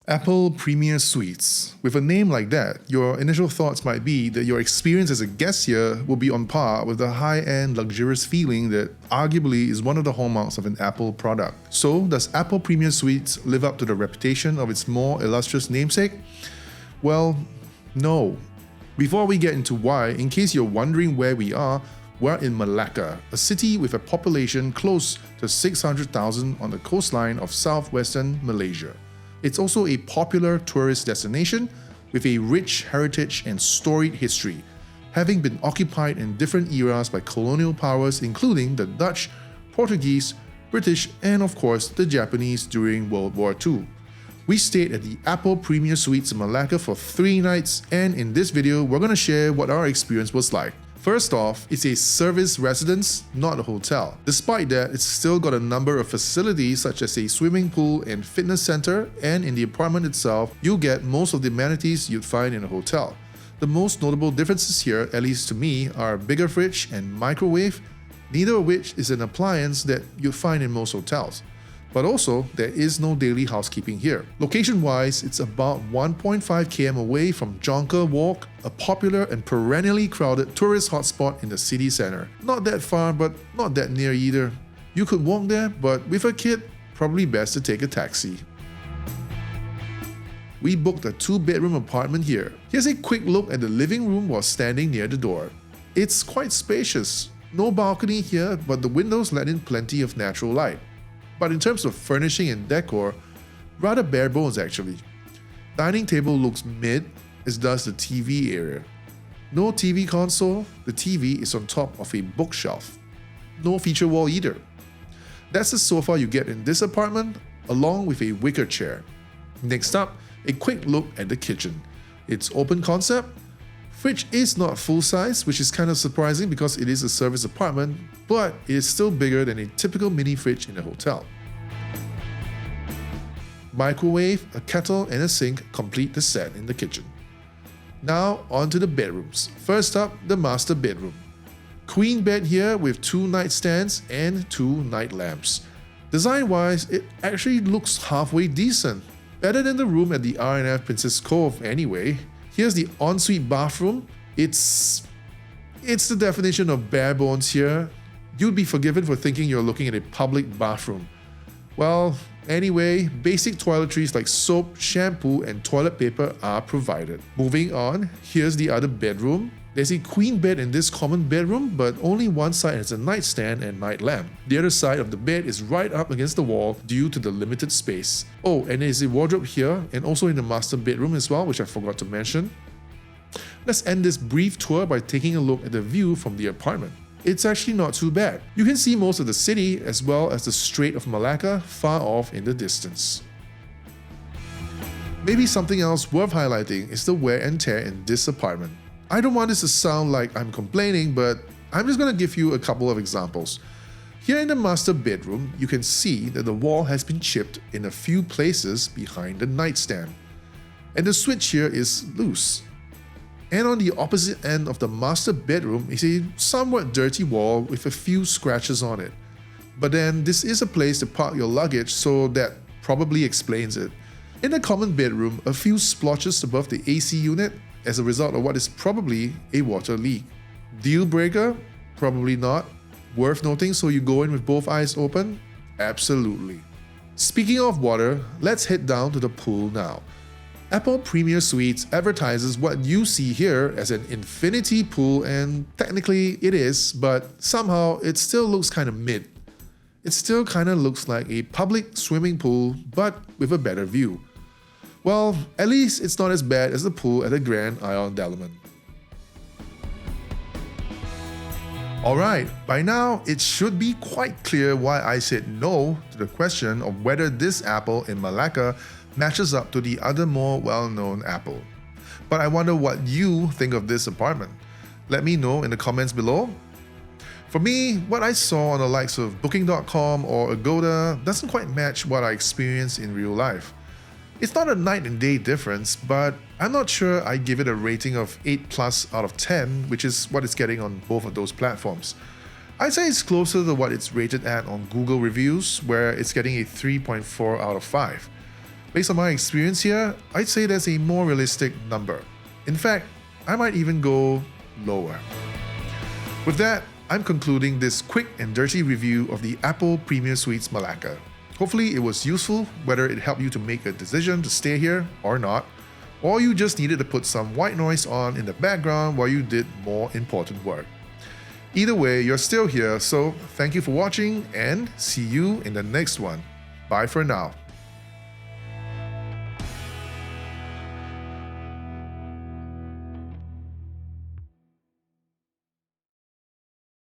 Apple Premier Suites. With a name like that, your initial thoughts might be that your experience as a guest here will be on par with the high-end luxurious feeling that arguably is one of the hallmarks of an Apple product. So, does Apple Premier Suites live up to the reputation of its more illustrious namesake? Well, no. Before we get into why, in case you're wondering where we are, we're in Malacca, a city with a population close to 600,000 on the coastline of southwestern Malaysia. It's also a popular tourist destination with a rich heritage and storied history, having been occupied in different eras by colonial powers including the Dutch, Portuguese, British, and of course the Japanese during World War II. We stayed at the Apple Premier Suites Melaka for 3 nights, and in this video we're going to share what our experience was like. First off, it's a service residence, not a hotel. Despite that, it's still got a number of facilities such as a swimming pool and fitness center, and in the apartment itself, you'll get most of the amenities you'd find in a hotel. The most notable differences here, at least to me, are bigger fridge and microwave, neither of which is an appliance that you'd find in most hotels. But also, there is no daily housekeeping here. Location-wise, it's about 1.5 km away from Jonker Walk, a popular and perennially crowded tourist hotspot in the city center. Not that far, but not that near either. You could walk there, but with a kid, probably best to take a taxi. We booked a 2-bedroom apartment here. Here's a quick look at the living room while standing near the door. It's quite spacious. No balcony here, but the windows let in plenty of natural light. But in terms of furnishing and decor, rather bare bones actually. Dining table looks mid, as does the TV area. No TV console, the TV is on top of a bookshelf. No feature wall either. That's the sofa you get in this apartment, along with a wicker chair. Next up, a quick look at the kitchen. It's open concept. Fridge is not full size, which is kind of surprising because it is a service apartment, but it is still bigger than a typical mini fridge in a hotel. Microwave, a kettle, and a sink complete the set in the kitchen. Now on to the bedrooms. First up, the master bedroom. Queen bed here with 2 nightstands and 2 night lamps. Design-wise, it actually looks halfway decent. Better than the room at the R&F Princess Cove anyway. Here's the ensuite bathroom. It's the definition of bare bones here. You'd be forgiven for thinking you're looking at a public bathroom. Well, anyway, basic toiletries like soap, shampoo, and toilet paper are provided. Moving on, here's the other bedroom. There's a queen bed in this common bedroom, but only one side has a nightstand and night lamp. The other side of the bed is right up against the wall due to the limited space. Oh, and there's a wardrobe here and also in the master bedroom as well, which I forgot to mention. Let's end this brief tour by taking a look at the view from the apartment. It's actually not too bad. You can see most of the city as well as the Strait of Malacca far off in the distance. Maybe something else worth highlighting is the wear and tear in this apartment. I don't want this to sound like I'm complaining, but I'm just going to give you a couple of examples. Here in the master bedroom, you can see that the wall has been chipped in a few places behind the nightstand. And the switch here is loose. And on the opposite end of the master bedroom is a somewhat dirty wall with a few scratches on it. But then this is a place to park your luggage, so that probably explains it. In the common bedroom, a few splotches above the AC unit as a result of what is probably a water leak. Deal breaker? Probably not. Worth noting, so you go in with both eyes open? Absolutely. Speaking of water, let's head down to the pool now. Apple Premier Suites advertises what you see here as an infinity pool, and technically it is, but somehow it still looks kind of mid. It still kind of looks like a public swimming pool, but with a better view. Well, at least it's not as bad as the pool at the Grand Ion Dalaman. Alright, by now it should be quite clear why I said no to the question of whether this Apple in Malacca matches up to the other more well-known Apple. But I wonder what you think of this apartment. Let me know in the comments below. For me, what I saw on the likes of Booking.com or Agoda doesn't quite match what I experienced in real life. It's not a night and day difference, but I'm not sure I'd give it a rating of 8 plus out of 10, which is what it's getting on both of those platforms. I'd say it's closer to what it's rated at on Google reviews, where it's getting a 3.4 out of 5. Based on my experience here, I'd say that's a more realistic number. In fact, I might even go lower. With that, I'm concluding this quick and dirty review of the Apple Premier Suites Melaka. Hopefully it was useful, whether it helped you to make a decision to stay here or not, or you just needed to put some white noise on in the background while you did more important work. Either way, you're still here, so thank you for watching and see you in the next one. Bye for now.